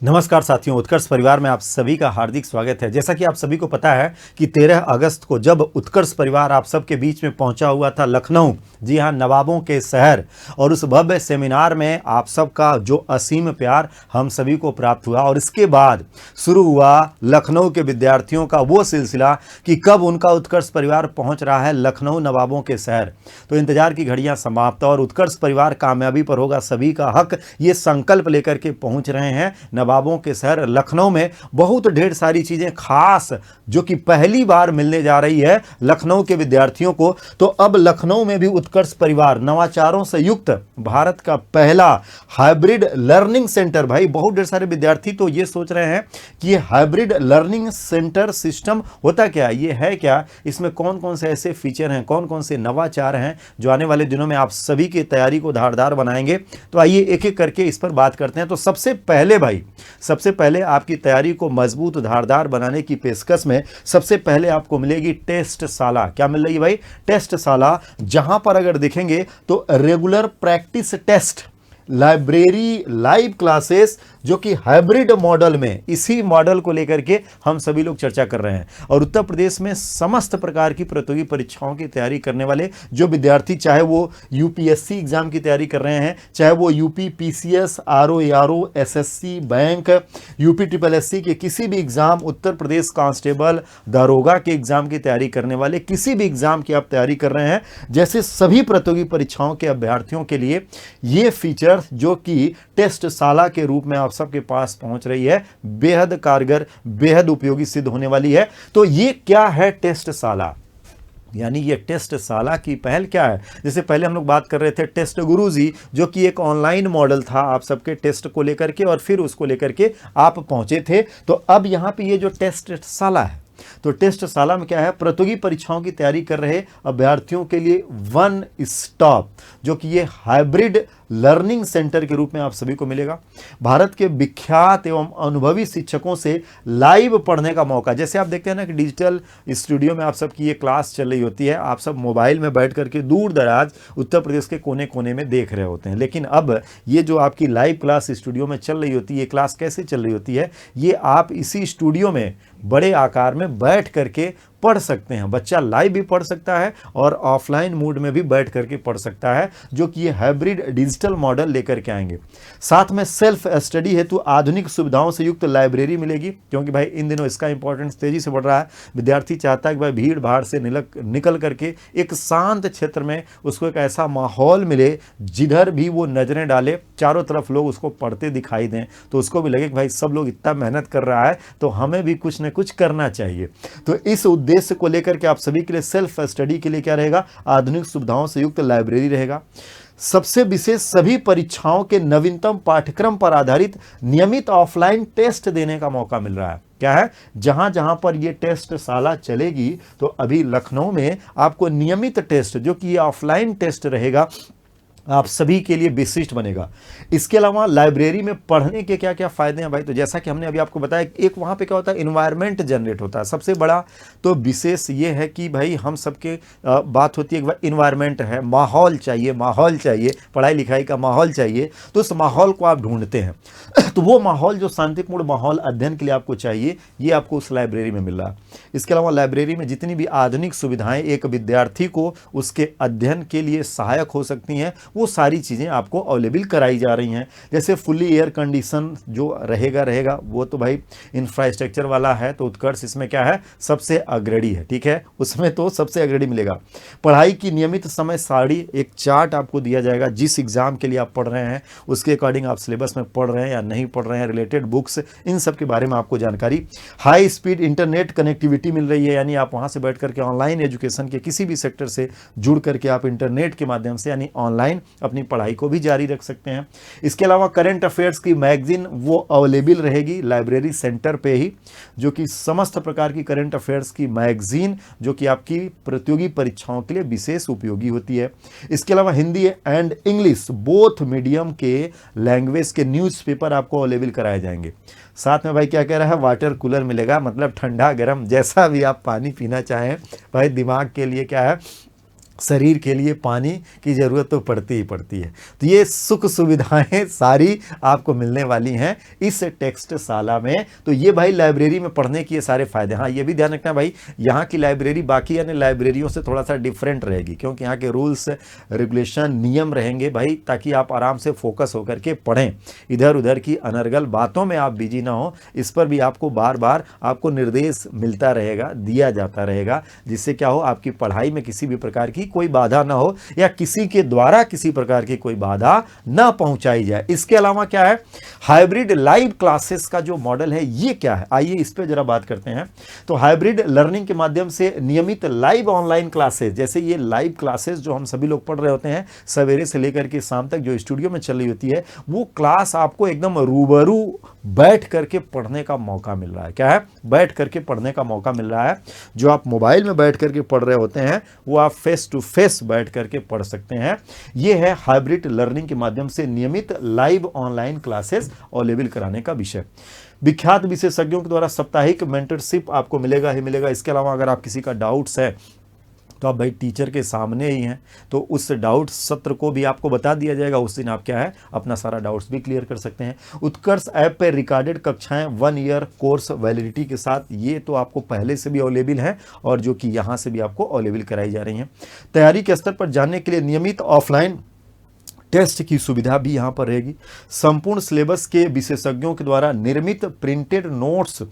नमस्कार साथियों, उत्कर्ष परिवार में आप सभी का हार्दिक स्वागत है। जैसा कि आप सभी को पता है कि 13 अगस्त को जब उत्कर्ष परिवार आप सबके बीच में पहुंचा हुआ था लखनऊ, जी हां, नवाबों के शहर, और उस भव्य सेमिनार में आप सबका जो असीम प्यार हम सभी को प्राप्त हुआ। और इसके बाद शुरू हुआ लखनऊ के विद्यार्थियों का वो सिलसिला कि कब उनका उत्कर्ष परिवार पहुँच रहा है लखनऊ नवाबों के शहर। तो इंतजार की घड़ियाँ समाप्त और उत्कर्ष परिवार कामयाबी पर होगा सभी का हक, ये संकल्प लेकर के पहुँच रहे हैं नवाबों के शहर लखनऊ में। बहुत ढेर सारी चीजें खास जो कि पहली बार मिलने जा रही है लखनऊ के विद्यार्थियों को। तो अब लखनऊ में भी उत्कर्ष परिवार नवाचारों से युक्त भारत का पहला हाइब्रिड लर्निंग सेंटर। भाई बहुत ढेर सारे विद्यार्थी तो ये सोच रहे हैं कि ये हाइब्रिड लर्निंग सेंटर सिस्टम होता क्या, ये है क्या, इसमें कौन कौन से ऐसे फीचर हैं, कौन कौन से नवाचार हैं जो आने वाले दिनों में आप सभी की तैयारी को धारदार बनाएंगे। तो आइए एक एक करके इस पर बात करते हैं। तो सबसे पहले आपकी तैयारी को मजबूत धारदार बनाने की पेशकश में सबसे पहले आपको मिलेगी टेस्ट शाला। क्या मिल रही है भाई? टेस्ट शाला, जहां पर अगर देखेंगे तो regular practice test, library, live classes, जो कि हाइब्रिड मॉडल में, इसी मॉडल को लेकर के हम सभी लोग चर्चा कर रहे हैं। और उत्तर प्रदेश में समस्त प्रकार की प्रतियोगी परीक्षाओं की तैयारी करने वाले जो विद्यार्थी, चाहे वो यूपीएससी एग्जाम की तैयारी कर रहे हैं, चाहे वो UP PCS, RO ARO, SSC, bank, UP triple SC के किसी भी एग्जाम, उत्तर प्रदेश कांस्टेबल, दारोगा के एग्जाम की तैयारी करने वाले, किसी भी एग्जाम की आप तैयारी कर रहे हैं, जैसे सभी प्रतियोगी परीक्षाओं के अभ्यर्थियों के लिए ये फीचर जो कि टेस्ट शाला के रूप में आप सबके पास पहुंच रही है, बेहद कारगर, बेहद उपयोगी सिद्ध होने वाली है। तो ये क्या है टेस्ट शाला, यानी ये टेस्ट शाला की पहल क्या है? जैसे पहले हम लोग बात कर रहे थे टेस्ट गुरुजी, जो कि एक ऑनलाइन मॉडल था आप सबके टेस्ट को लेकर के, और फिर उसको लेकर के आप पहुंचे थे। तो अब यहां पे ये जो टेस्ट शाला है, तो टेस्ट शाला में क्या है, प्रतियोगी परीक्षाओं की तैयारी कर रहे अभ्यर्थियों के लिए वन स्टॉप, जो कि ये हाइब्रिड लर्निंग सेंटर के रूप में आप सभी को मिलेगा। भारत के विख्यात एवं अनुभवी शिक्षकों से लाइव पढ़ने का मौका। जैसे आप देखते हैं ना कि डिजिटल स्टूडियो में आप सबकी ये क्लास चल रही होती है, आप सब मोबाइल में बैठ करके दूर दराज उत्तर प्रदेश के कोने कोने में देख रहे होते हैं, लेकिन अब ये जो आपकी लाइव क्लास स्टूडियो में चल रही होती है, ये क्लास कैसे चल रही होती है, ये आप इसी स्टूडियो में बड़े आकार में बैठ करके पढ़ सकते हैं। बच्चा लाइव भी पढ़ सकता है और ऑफलाइन मोड में भी बैठ करके पढ़ सकता है, जो कि ये हाइब्रिड डिजिटल मॉडल लेकर के आएंगे। साथ में सेल्फ स्टडी हेतु आधुनिक सुविधाओं से युक्त लाइब्रेरी मिलेगी, क्योंकि भाई इन दिनों इसका इंपॉर्टेंस तेजी से बढ़ रहा है। विद्यार्थी चाहता है कि भाई भीड़ भाड़ से निकल करके एक शांत क्षेत्र में उसको एक ऐसा माहौल मिले जिधर भी वो नजरें डाले, चारों तरफ लोग उसको पढ़ते दिखाई दें, तो उसको भी लगे कि भाई सब लोग इतना मेहनत कर रहा है तो हमें भी कुछ न कुछ करना चाहिए। तो इस उद्देश्य को लेकर के आप सभी के लिए सेल्फ स्टडी के लिए क्या रहेगा, आधुनिक सुविधाओं से युक्त लाइब्रेरी रहेगा। सबसे विशेष, सभी परीक्षाओं के नवीनतम पाठ्यक्रम पर आधारित नियमित ऑफलाइन टेस्ट देने का मौका मिल रहा है। क्या है, जहां जहां पर ये टेस्ट शाला चलेगी, तो अभी लखनऊ में आपको नियमित टेस्ट, जो कि ये ऑफलाइन टेस्ट रहेगा, आप सभी के लिए विशिष्ट बनेगा। इसके अलावा लाइब्रेरी में पढ़ने के क्या क्या फ़ायदे हैं भाई? तो जैसा कि हमने अभी आपको बताया, एक वहाँ पे क्या होता है, इन्वायरमेंट जनरेट होता है। सबसे बड़ा तो विशेष ये है कि भाई हम सबके बात होती है कि इन्वायरमेंट है, माहौल चाहिए, पढ़ाई लिखाई का माहौल चाहिए, तो उस माहौल को आप ढूंढते हैं। तो वो माहौल, जो शांतिपूर्ण माहौल अध्ययन के लिए आपको चाहिए, ये आपको उस लाइब्रेरी में मिल रहा है। इसके अलावा लाइब्रेरी में जितनी भी आधुनिक सुविधाएं एक विद्यार्थी को उसके अध्ययन के लिए सहायक हो सकती हैं, वो सारी चीज़ें आपको अवेलेबल कराई जा रही हैं। जैसे फुल्ली एयर कंडीशन जो रहेगा, वो तो भाई इंफ्रास्ट्रक्चर वाला है, तो उत्कर्ष इसमें क्या है, सबसे अग्रणी है, ठीक है, उसमें तो सबसे अग्रणी मिलेगा। पढ़ाई की नियमित समय सारणी, एक चार्ट आपको दिया जाएगा, जिस एग्जाम के लिए आप पढ़ रहे हैं उसके अकॉर्डिंग आप सिलेबस में पढ़ रहे हैं या नहीं पढ़ रहे हैं, रिलेटेड बुक्स, इन सब के बारे में आपको जानकारी। हाई स्पीड इंटरनेट कनेक्टिविटी मिल रही है, यानी आप वहाँ से बैठ करके ऑनलाइन एजुकेशन के किसी भी सेक्टर से जुड़ करके आप इंटरनेट के माध्यम से, यानी ऑनलाइन, अपनी पढ़ाई को भी जारी रख सकते हैं। इसके अलावा करंट अफेयर्स की मैगजीन वो अवेलेबल रहेगी लाइब्रेरी सेंटर पे ही, जो कि समस्त प्रकार की करंट अफेयर्स की मैगजीन, जो कि आपकी प्रतियोगी परीक्षाओं के लिए विशेष उपयोगी होती है। इसके अलावा Hindi and English both medium के लैंग्वेज के न्यूज़पेपर आपको अवेलेबल कराए जाएंगे। साथ में भाई क्या कह रहा है, वाटर कूलर मिलेगा, मतलब ठंडा गर्म जैसा भी आप पानी पीना चाहें, भाई दिमाग के लिए क्या है, शरीर के लिए पानी की ज़रूरत तो पड़ती ही पड़ती है। तो ये सुख सुविधाएं सारी आपको मिलने वाली हैं इस टेक्स्टशाला में। तो ये भाई लाइब्रेरी में पढ़ने के ये सारे फ़ायदे। हाँ, ये भी ध्यान रखना भाई, यहाँ की लाइब्रेरी बाकी अन्य लाइब्रेरियों से थोड़ा सा डिफरेंट रहेगी, क्योंकि यहाँ के रूल्स रेगुलेशन नियम रहेंगे भाई, ताकि आप आराम से फोकस होकर के पढ़ें, इधर उधर की अनर्गल बातों में आप बिजी ना हो। इस पर भी आपको बार बार आपको निर्देश मिलता रहेगा, दिया जाता रहेगा, जिससे क्या हो, आपकी पढ़ाई में किसी भी प्रकार की कोई बाधा ना हो, या किसी के द्वारा किसी प्रकार की कोई बाधा ना पहुंचाई जाए। इसके अलावा क्या है, हाइब्रिड लाइव क्लासेस का जो मॉडल है ये क्या है, आइए इस पे जरा बात करते हैं। तो हाइब्रिड लर्निंग के माध्यम से नियमित लाइव ऑनलाइन क्लासेस, जैसे ये लाइव क्लासेस जो हम सभी लोग पढ़ रहे होते हैं सवेरे से लेकर के शाम तक जो स्टूडियो में चल रही होती है, वो क्लास आपको एकदम रूबरू बैठ करके पढ़ने का मौका मिल रहा है। क्या है, बैठ करके पढ़ने का मौका मिल रहा है। जो आप मोबाइल में बैठ करके पढ़ रहे होते हैं वो आप फेस टू फेस बैठ करके पढ़ सकते हैं। ये है हाइब्रिड लर्निंग के माध्यम से नियमित लाइव ऑनलाइन क्लासेस अवेलेबल कराने का विषय। विख्यात विशेषज्ञों के द्वारा साप्ताहिक मेंटरशिप आपको मिलेगा ही मिलेगा। इसके अलावा अगर आप किसी का डाउट्स है तो आप भाई टीचर के सामने ही हैं, तो उस डाउट सत्र को भी आपको बता दिया जाएगा। उस दिन आप क्या है, अपना सारा डाउट्स भी क्लियर कर सकते हैं। उत्कर्ष ऐप पे रिकॉर्डेड कक्षाएं 1 ईयर कोर्स वैलिडिटी के साथ, ये तो आपको पहले से भी अवेलेबल है और जो कि यहाँ से भी आपको अवेलेबल कराई जा रही हैं। तैयारी के स्तर पर जानने के लिए नियमित ऑफलाइन टेस्ट की सुविधा भी यहाँ पर रहेगी। संपूर्ण सिलेबस के विशेषज्ञों के द्वारा निर्मित प्रिंटेड नोट्स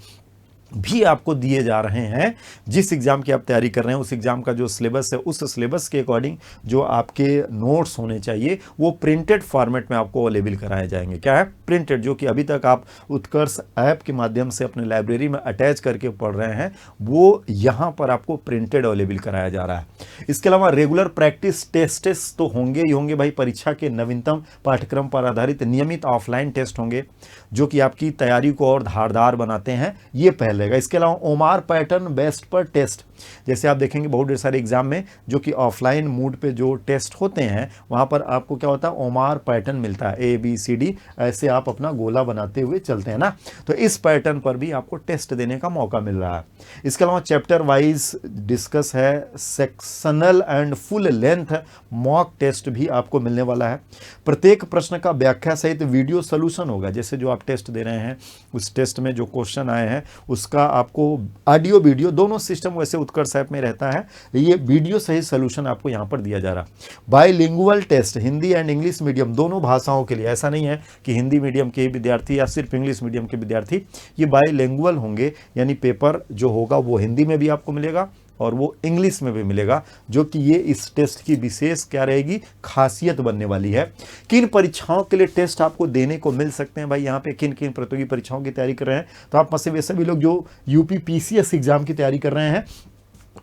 भी आपको दिए जा रहे हैं। जिस एग्जाम की आप तैयारी कर रहे हैं उस एग्जाम का जो सिलेबस है, उस सिलेबस के अकॉर्डिंग जो आपके नोट्स होने चाहिए वो प्रिंटेड फॉर्मेट में आपको अवेलेबल कराए जाएंगे। क्या है, प्रिंटेड, जो कि अभी तक आप उत्कर्ष ऐप के माध्यम से अपने लाइब्रेरी में अटैच करके पढ़ रहे हैं, वो यहाँ पर आपको प्रिंटेड अवेलेबल कराया जा रहा है। इसके अलावा रेगुलर प्रैक्टिस टेस्ट्स तो होंगे ही होंगे भाई। परीक्षा के नवीनतम पाठ्यक्रम पर आधारित नियमित ऑफलाइन टेस्ट होंगे जो कि आपकी तैयारी को और धारदार बनाते हैं, ये पहले। इसके अलावा ओमार पैटर्न बेस्ड पर टेस्ट, जैसे आप देखेंगे बहुत ढेर सारे एग्जाम में जो कि ऑफलाइन मूड पे जो टेस्ट होते हैं वहां पर आपको क्या होता है, ओमार पैटर्न मिलता है, ABCD ऐसे आप अपना गोला बनाते हुए चलते हैं ना, तो इस पैटर्न पर भी आपको टेस्ट देने का मौका मिल रहा है। इसके अलावा चैप्टर वाइज डिस्कस है, sectional and full length mock test भी आपको मिलने वाला है। प्रत्येक प्रश्न का व्याख्या सहित वीडियो सोल्यूशन होगा। जैसे जो आप टेस्ट दे रहे हैं उस टेस्ट में जो क्वेश्चन आए हैं उसका आपको ऑडियो वीडियो दोनों सिस्टम वैसे उत्कर्ष ऐप में रहता है, ये वीडियो सहित सोल्यूशन आपको यहाँ पर दिया जा रहा है। Bilingual test, Hindi and English medium दोनों भाषाओं के लिए, ऐसा नहीं है कि हिंदी मीडियम के विद्यार्थी या सिर्फ इंग्लिश मीडियम के विद्यार्थी, ये बाइलिंगुअल होंगे, यानी पेपर जो होगा वो हिंदी में भी आपको मिलेगा और वो इंग्लिश में भी मिलेगा, जो कि ये इस टेस्ट की विशेष क्या रहेगी, खासियत बनने वाली है। किन परीक्षाओं के लिए टेस्ट आपको देने को मिल सकते हैं भाई, यहाँ पे किन किन प्रतियोगी परीक्षाओं की तैयारी कर रहे हैं, तो आप में से वे सभी लोग जो यूपी PCS एग्जाम की तैयारी कर रहे हैं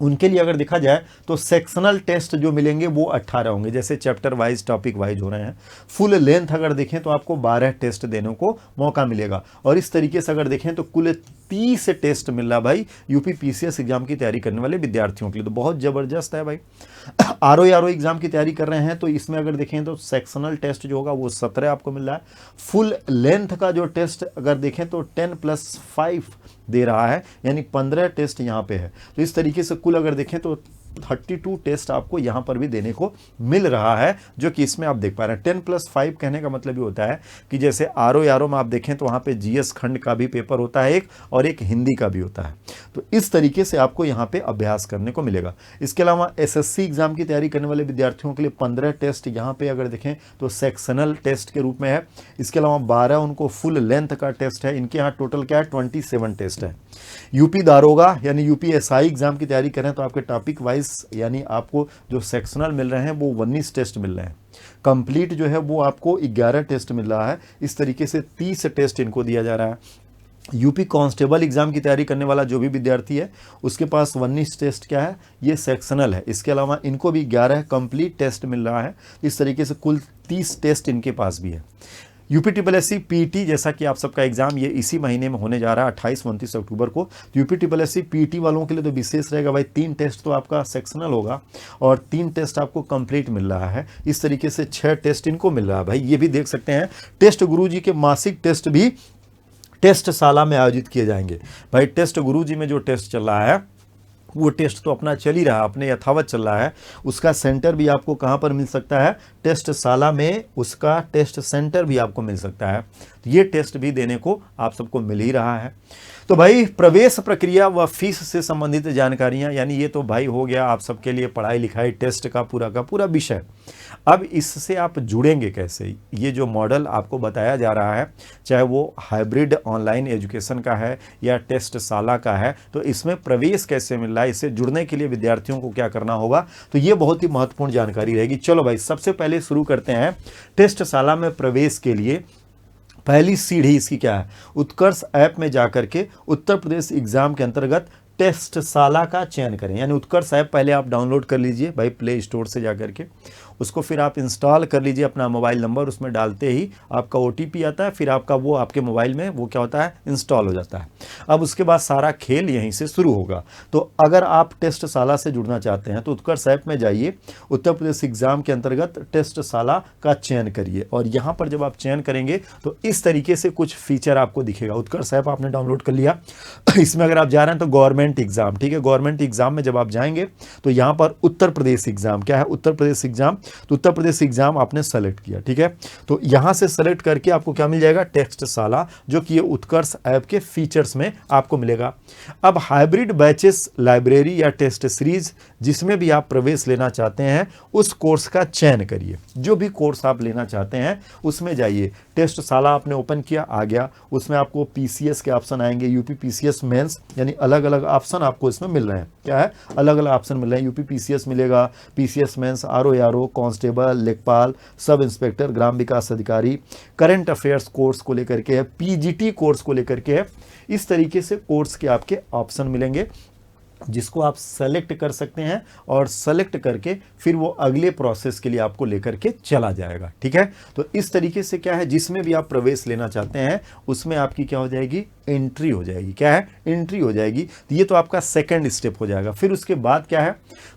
उनके लिए अगर देखा जाए तो सेक्शनल टेस्ट जो मिलेंगे वो 18 होंगे, जैसे चैप्टर वाइज टॉपिक वाइज हो रहे हैं। फुल लेंथ अगर देखें तो आपको 12 टेस्ट देने को मौका मिलेगा, और इस तरीके से अगर देखें तो कुल 30 टेस्ट मिल रहा भाई यूपी PCS एग्जाम की तैयारी करने वाले विद्यार्थियों के लिए, तो बहुत ज़बरदस्त है भाई। RO एग्जाम की तैयारी कर रहे हैं तो इसमें अगर देखें तो सेक्शनल टेस्ट जो होगा वो 17 आपको मिल रहा है। फुल लेंथ का जो टेस्ट अगर देखें तो 10+5 दे रहा है, यानी 15 टेस्ट यहाँ पे है। तो इस तरीके से कुल अगर देखें तो 32 टेस्ट आपको यहाँ पर भी देने को मिल रहा है, जो कि इसमें आप देख पा रहे हैं। 10+5 कहने का मतलब ये होता है कि जैसे RO में आप देखें तो वहाँ पे GS खंड का भी पेपर होता है एक, और एक हिंदी का भी होता है, तो इस तरीके से आपको यहाँ पे अभ्यास करने को मिलेगा। इसके अलावा SSC एग्जाम की तैयारी करने वाले विद्यार्थियों के लिए 15 टेस्ट यहाँ पे अगर देखें तो सेक्शनल टेस्ट के रूप में है। इसके अलावा 12 उनको फुल लेंथ का टेस्ट है। इनके यहाँ टोटल क्या है, 27 टेस्ट है। यूपी दारोगा यानी यूपी SI एग्जाम की तैयारी करें तो आपके टॉपिक वाइज यानी आपको जो सेक्शनल मिल रहे हैं वो 19 टेस्ट मिल रहे हैं। कंप्लीट जो है वो आपको 11 टेस्ट मिल रहा है। इस तरीके से 30 टेस्ट इनको दिया जा रहा है। यूपी कांस्टेबल एग्जाम की तैयारी करने वाला जो भी विद्यार्थी है उसके पास 19 टेस्ट क्या है, ये सेक्शनल है। इसके अलावा इनको भी 11 कंप्लीट टेस्ट मिल रहा है। इस तरीके से कुल 30 टेस्ट इनके पास भी है। यूपी SSC PET, जैसा कि आप सबका एग्जाम ये इसी महीने में होने जा रहा है 28-29 अक्टूबर को। यूपी SSC PET वालों के लिए तो विशेष रहेगा भाई, 3 टेस्ट तो आपका सेक्शनल होगा और 3 टेस्ट आपको कंप्लीट मिल रहा है। इस तरीके से 6 टेस्ट इनको मिल रहा है भाई। ये भी देख सकते हैं टेस्ट गुरुजी के मासिक टेस्ट भी टेस्टशाला में आयोजित किए जाएंगे भाई। टेस्ट गुरुजी में जो टेस्ट चल रहा है वो टेस्ट तो अपना चल ही रहा है, अपने यथावत चल रहा है। उसका सेंटर भी आपको कहाँ पर मिल सकता है, टेस्टशाला में उसका टेस्ट सेंटर भी आपको मिल सकता है। तो ये टेस्ट भी देने को आप सबको मिल ही रहा है। तो भाई प्रवेश प्रक्रिया व फीस से संबंधित जानकारियां, यानी ये तो भाई हो गया आप सबके लिए पढ़ाई लिखाई टेस्ट का पूरा विषय। अब इससे आप जुड़ेंगे कैसे, ये जो मॉडल आपको बताया जा रहा है, चाहे वो हाइब्रिड ऑनलाइन एजुकेशन का है या टेस्टशाला का है, तो इसमें प्रवेश कैसे मिल रहा है, इससे जुड़ने के लिए विद्यार्थियों को क्या करना होगा, तो ये बहुत ही महत्वपूर्ण जानकारी रहेगी। चलो भाई सबसे पहले शुरू करते हैं। टेस्टशाला में प्रवेश के लिए पहली सीढ़ी इसकी क्या है, उत्कर्ष ऐप में जाकर के उत्तर प्रदेश एग्जाम के अंतर्गत टेस्टशाला का चयन करें। यानी उत्कर्ष ऐप पहले आप डाउनलोड कर लीजिए भाई प्ले स्टोर से जाकर के, उसको फिर आप इंस्टॉल कर लीजिए, अपना मोबाइल नंबर उसमें डालते ही आपका OTP आता है, फिर आपका वो आपके मोबाइल में वो क्या होता है, इंस्टॉल हो जाता है। अब उसके बाद सारा खेल यहीं से शुरू होगा। तो अगर आप टेस्टशाला से जुड़ना चाहते हैं तो उत्कर्ष ऐप में जाइए, उत्तर प्रदेश एग्जाम के अंतर्गत टेस्टशाला का चयन करिए, और यहाँ पर जब आप चयन करेंगे तो इस तरीके से कुछ फीचर आपको दिखेगा। उत्कर्ष ऐप आपने डाउनलोड कर लिया, इसमें अगर आप जा रहे हैं तो गवर्नमेंट एग्जाम, ठीक है, गवर्नमेंट एग्जाम में जब आप जाएंगे तो यहाँ पर उत्तर प्रदेश एग्जाम क्या है, उत्तर प्रदेश एग्जाम, तो उत्तर प्रदेश एग्जाम आपने सेलेक्ट किया, ठीक है। तो यहां से सेलेक्ट करके आपको क्या मिल जाएगा, टेस्टशाला, जो कि ये उत्कर्ष ऐप के फीचर्स में आपको मिलेगा। अब हाइब्रिड बैचेस, लाइब्रेरी या टेस्ट सीरीज जिसमें भी आप प्रवेश लेना चाहते हैं उस कोर्स का चयन करिए। जो भी कोर्स आप लेना चाहते हैं उसमें जाइए। टेस्टशाला आपने ओपन किया, आ गया, उसमें आपको PCS के ऑप्शन आएंगे, UP PCS मेंस, यानी अलग अलग ऑप्शन आपको इसमें मिल रहे हैं। क्या है, अलग अलग ऑप्शन मिल रहे हैं। UP PCS मिलेगा, PCS मेंस, RO कांस्टेबल, लेखपाल, सब इंस्पेक्टर, ग्राम विकास अधिकारी, करंट अफेयर्स कोर्स को लेकर के है, PGT कोर्स को लेकर के है। इस तरीके से कोर्स के आपके ऑप्शन मिलेंगे जिसको आप सेलेक्ट कर सकते हैं, और सेलेक्ट करके फिर वो अगले प्रोसेस के लिए आपको लेकर के चला जाएगा, ठीक है। तो इस तरीके से क्या है, जिसमें भी आप प्रवेश लेना चाहते हैं उसमें आपकी क्या हो जाएगी, एंट्री हो जाएगी। क्या है, एंट्री हो जाएगी। तो ये तो आपका सेकंड स्टेप हो जाएगा। फिर उसके बाद क्या है,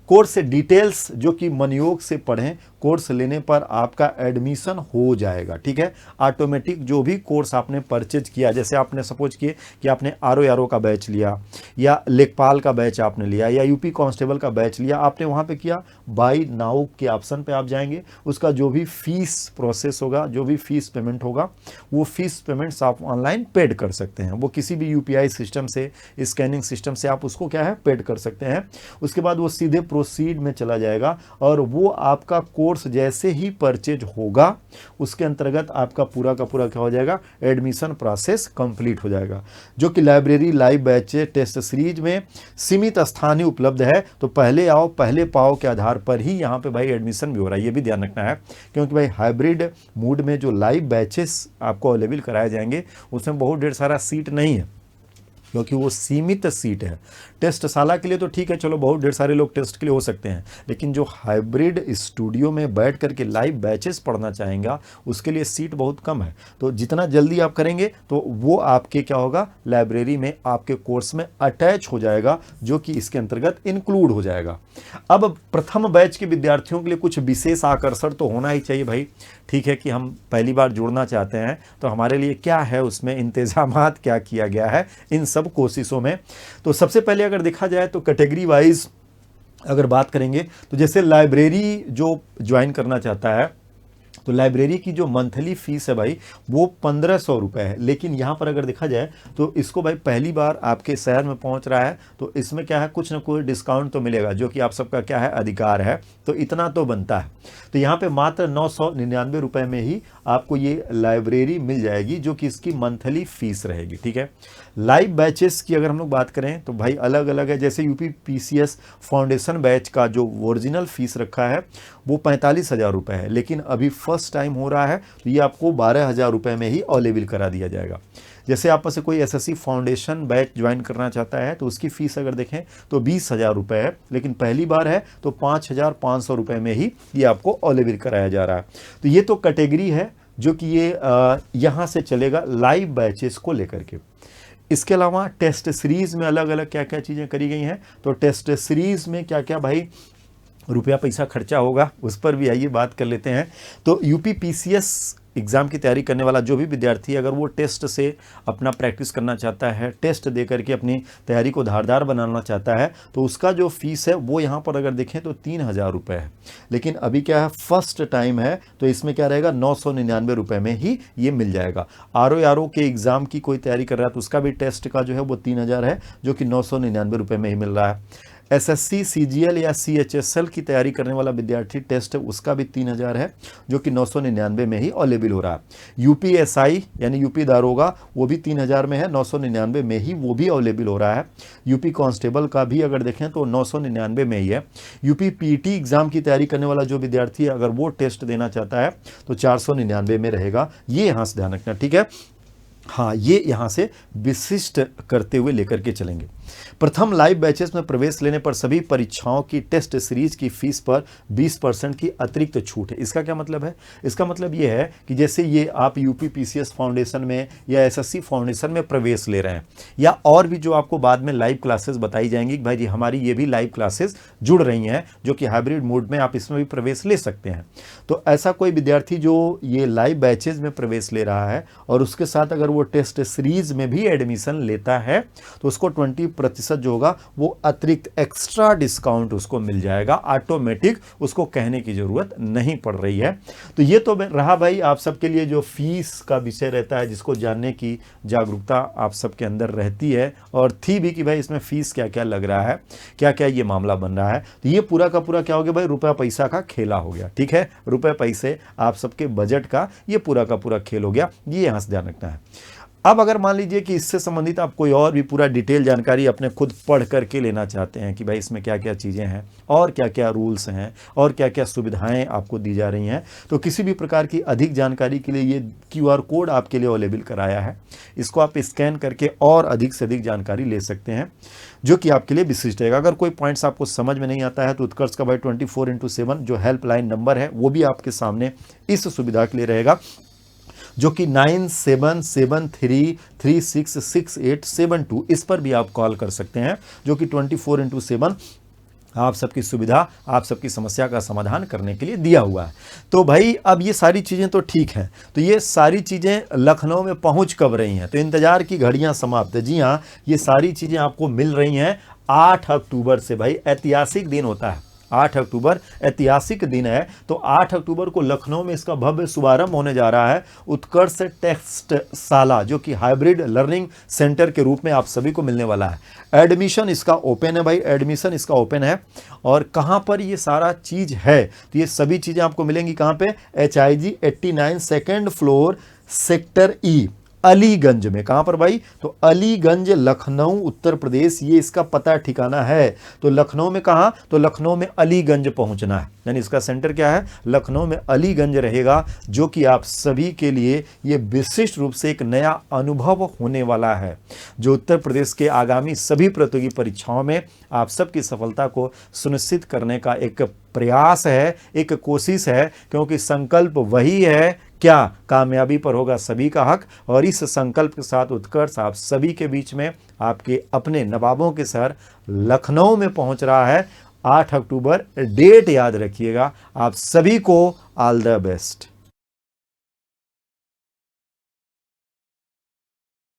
कोर्स से डिटेल्स जो कि मनयोग से पढ़ें, कोर्स लेने पर आपका एडमिशन हो जाएगा, ठीक है। ऑटोमेटिक जो भी कोर्स आपने परचेज किया, जैसे आपने सपोज किए कि आपने RO का बैच लिया, या लेखपाल का बैच आपने लिया, या UP कांस्टेबल का बैच लिया, आपने वहाँ पे किया, बाय नाउ के ऑप्शन पे आप जाएंगे, उसका जो भी फीस प्रोसेस होगा, जो भी फीस पेमेंट होगा, वो फीस पेमेंट्स आप ऑनलाइन पेड कर सकते हैं। वो किसी भी UPI सिस्टम से, स्कैनिंग सिस्टम से आप उसको क्या है, पेड कर सकते हैं। उसके बाद वो सीधे प्रोसीड में चला जाएगा, और वो आपका कोर्स जैसे ही परचेज होगा उसके अंतर्गत आपका पूरा का पूरा क्या हो जाएगा, एडमिशन प्रोसेस कंप्लीट हो जाएगा। जो कि library, live batch, test series में सीमित स्थान ही उपलब्ध है, तो पहले आओ पहले पाओ के आधार पर ही यहाँ पे भाई एडमिशन भी हो रहा है। ये भी ध्यान रखना है, क्योंकि भाई हाइब्रिड मूड में जो लाइव बैचेस आपको अवेलेबल कराए जाएंगे उसमें बहुत ढेर सारा सीट नहीं है, क्योंकि वो सीमित सीट है। टेस्टशाला के लिए तो ठीक है, चलो बहुत ढेर सारे लोग टेस्ट के लिए हो सकते हैं, लेकिन जो हाइब्रिड स्टूडियो में बैठ करके लाइव बैचेस पढ़ना चाहेंगे उसके लिए सीट बहुत कम है। तो जितना जल्दी आप करेंगे तो वो आपके क्या होगा, लाइब्रेरी में आपके कोर्स में अटैच हो जाएगा, जो कि इसके अंतर्गत इंक्लूड हो जाएगा। अब प्रथम बैच के विद्यार्थियों के लिए कुछ विशेष आकर्षण तो होना ही चाहिए भाई, ठीक है, कि हम पहली बार जुड़ना चाहते हैं तो हमारे लिए क्या है, उसमें इंतजामात क्या किया गया है इन सब कोशिशों में। तो सबसे पहले अगर देखा जाए तो कैटेगरी वाइज अगर बात करेंगे तो जैसे लाइब्रेरी जो ज्वाइन करना चाहता है तो लाइब्रेरी की जो मंथली फीस है भाई वो 1500 रुपये है। लेकिन यहाँ पर अगर देखा जाए तो इसको भाई पहली बार आपके शहर में पहुँच रहा है तो इसमें क्या है, कुछ ना कुछ डिस्काउंट तो मिलेगा, जो कि आप सबका क्या है, अधिकार है। तो इतना तो बनता है। तो यहाँ पे मात्र 999 रुपये में ही आपको ये लाइब्रेरी मिल जाएगी, जो कि इसकी मंथली फीस रहेगी, ठीक है। लाइव बैचेस की अगर हम लोग बात करें तो भाई अलग अलग है। जैसे UP PCS फाउंडेशन बैच का जो ओरिजिनल फीस रखा है वो 45,000 रुपये है, लेकिन अभी फर्स्ट टाइम हो रहा है तो ये आपको 12,000 रुपये में ही अवेलेबल करा दिया जाएगा। जैसे आप में से कोई SSC फाउंडेशन बैच ज्वाइन करना चाहता है तो उसकी फ़ीस अगर देखें तो 20,000 रुपये है, लेकिन पहली बार है तो 5,500 रुपये में ही ये आपको अवेलेबल कराया जा रहा है। तो ये तो कैटेगरी है जो कि ये यहाँ से चलेगा लाइव बैचेस को लेकर के। इसके अलावा टेस्ट सीरीज़ में अलग अलग क्या क्या चीज़ें करी गई हैं। तो टेस्ट सीरीज़ में क्या क्या भाई रुपया पैसा खर्चा होगा, उस पर भी आइए बात कर लेते हैं। तो UP PCS एग्ज़ाम की तैयारी करने वाला जो भी विद्यार्थी अगर वो टेस्ट से अपना प्रैक्टिस करना चाहता है, टेस्ट दे करके अपनी तैयारी को धारदार बनाना चाहता है, तो उसका जो फीस है वो यहाँ पर अगर देखें तो 3,000 रुपये है। लेकिन अभी क्या है, फर्स्ट टाइम है, तो इसमें क्या रहेगा, 999 रुपये में ही ये मिल जाएगा। RO के एग्ज़ाम की कोई तैयारी कर रहा है तो उसका भी टेस्ट का जो है वो 3,000 है, जो कि 999 रुपये में ही मिल रहा है। SSC CGL या CHSL की तैयारी करने वाला विद्यार्थी टेस्ट है उसका भी 3,000 है, जो कि 999 में ही अवेलेबल हो रहा है। UPSI यानी यूपी दारोगा वो भी 3,000 में है, 999 में ही वो भी अवेलेबल हो रहा है। यूपी कांस्टेबल का भी अगर देखें तो 999 में ही है। यूपी PET एग्ज़ाम की तैयारी करने वाला जो विद्यार्थी है अगर वो टेस्ट देना चाहता है तो 499 में रहेगा। ये यहाँ से ध्यान रखना, ठीक है। हाँ, ये यहाँ से विशिष्ट करते हुए लेकर के चलेंगे। प्रथम लाइव बैचेस में प्रवेश लेने पर सभी परीक्षाओं की टेस्ट सीरीज की फीस पर 20% की अतिरिक्त छूट है। इसका क्या मतलब है? इसका मतलब ये है कि जैसे ये आप यूपी PCS फाउंडेशन में या SSC फाउंडेशन में प्रवेश ले रहे हैं, या और भी जो आपको बाद में लाइव क्लासेस बताई जाएंगी कि भाई जी हमारी ये भी लाइव क्लासेस जुड़ रही हैं, जो कि हाइब्रिड मोड में आप इसमें भी प्रवेश ले सकते हैं। तो ऐसा कोई विद्यार्थी जो ये लाइव बैचेज में प्रवेश ले रहा है और उसके साथ अगर वो टेस्ट सीरीज में भी एडमिशन लेता है तो उसको 20% जो होगा वो अतिरिक्त एक्स्ट्रा डिस्काउंट उसको मिल जाएगा, ऑटोमेटिक, उसको कहने की जरूरत नहीं पड़ रही है। तो ये तो रहा भाई आप सबके लिए जो फीस का विषय रहता है, जिसको जानने की जागरूकता आप सबके अंदर रहती है और थी भी कि भाई इसमें फीस क्या क्या लग रहा है, क्या क्या ये मामला बन रहा है। तो ये पूरा का पूरा क्या हो गया भाई, रुपया पैसा का खेला हो गया, ठीक है। रुपए पैसे आप सबके बजट का ये पूरा का पूरा खेल हो गया, ये यहाँ से ध्यान रखना है। अब अगर मान लीजिए कि इससे संबंधित आप कोई और भी पूरा डिटेल जानकारी अपने खुद पढ़ करके लेना चाहते हैं कि भाई इसमें क्या क्या चीज़ें हैं और क्या क्या रूल्स हैं और क्या क्या सुविधाएं आपको दी जा रही हैं, तो किसी भी प्रकार की अधिक जानकारी के लिए ये QR कोड आपके लिए अवेलेबल कराया है। इसको आप स्कैन करके और अधिक से अधिक जानकारी ले सकते हैं, जो कि आपके लिए विशिष्ट रहेगा। अगर कोई पॉइंट्स आपको समझ में नहीं आता है तो उत्कर्ष का भाई 24x7 जो हेल्पलाइन नंबर है वो भी आपके सामने इस सुविधा के लिए रहेगा, जो कि 9773366872, इस पर भी आप कॉल कर सकते हैं, जो कि 24x7 आप सबकी सुविधा, आप सबकी समस्या का समाधान करने के लिए दिया हुआ है। तो भाई अब ये सारी चीज़ें तो ठीक हैं, तो ये सारी चीज़ें लखनऊ में पहुंच कब रही हैं? तो इंतज़ार की घड़ियां समाप्त है। जी हाँ, ये सारी चीज़ें आपको मिल रही हैं 8 अक्टूबर से। भाई ऐतिहासिक दिन होता है, 8 अक्टूबर ऐतिहासिक दिन है। तो 8 अक्टूबर को लखनऊ में इसका भव्य शुभारंभ होने जा रहा है। उत्कर्ष टेक्स्टशाला, जो कि हाइब्रिड लर्निंग सेंटर के रूप में आप सभी को मिलने वाला है। एडमिशन इसका ओपन है भाई, एडमिशन इसका ओपन है। और कहाँ पर ये सारा चीज़ है? तो ये सभी चीज़ें आपको मिलेंगी कहाँ पे? HIG 89 2nd floor sector E, Aliganj में। कहां पर भाई? तो अलीगंज, लखनऊ, उत्तर प्रदेश, ये इसका पता ठिकाना है। तो लखनऊ में कहां? तो लखनऊ में अलीगंज पहुंचना है, यानी इसका सेंटर क्या है? लखनऊ में अलीगंज रहेगा, जो कि आप सभी के लिए ये विशिष्ट रूप से एक नया अनुभव होने वाला है, जो उत्तर प्रदेश के आगामी सभी प्रतियोगी परीक्षाओं में आप सबकी सफलता को सुनिश्चित करने का एक प्रयास है, एक कोशिश है। क्योंकि संकल्प वही है, क्या? कामयाबी पर होगा सभी का हक। और इस संकल्प के साथ उत्कर्ष आप सभी के बीच में आपके अपने नवाबों के शहर लखनऊ में पहुंच रहा है। 8 अक्टूबर, डेट याद रखिएगा। आप सभी को ऑल द बेस्ट।